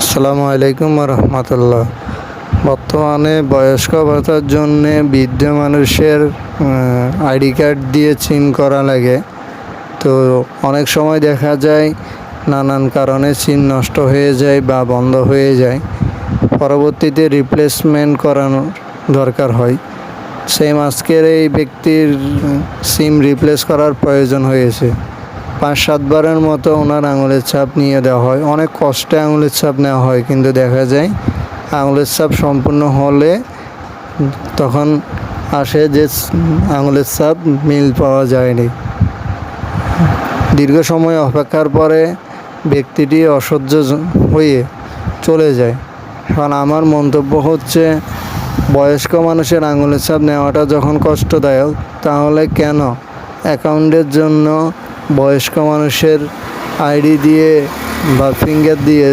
আসসালামু আলাইকুম রহমতুল্লাহ। বর্তমানে বয়স্ক ভাতার জন্যে বৃদ্ধ মানুষের আইডি কার্ড দিয়ে চিন করা লাগে। তো অনেক সময় দেখা যায় নানান কারণে চিন নষ্ট হয়ে যায় বা বন্ধ হয়ে যায়, পরবর্তীতে রিপ্লেসমেন্ট করানোর দরকার হয়। সেম আজকের এই ব্যক্তির সিম রিপ্লেস করার প্রয়োজন হয়েছে। 5-7 বারের মতো ওনার আঙুলের ছাপ নিয়ে দেওয়া হয়, অনেক কষ্টে আঙুলের ছাপ নেওয়া হয়, কিন্তু দেখা যায় আঙুলের ছাপ সম্পূর্ণ হলে তখন আসে যে আঙুলের ছাপ মিল পাওয়া যায়নি। দীর্ঘ সময় অপেক্ষার পরে ব্যক্তিটি অসহ্য হয়ে চলে যায়। কারণ আমার মন্তব্য হচ্ছে, বয়স্ক মানুষের আঙুলের ছাপ নেওয়াটা যখন কষ্টদায়ক, তাহলে কেন অ্যাকাউন্টের জন্য বয়স্ক মানুষের আইডি দিয়ে বা ফিঙ্গার দিয়ে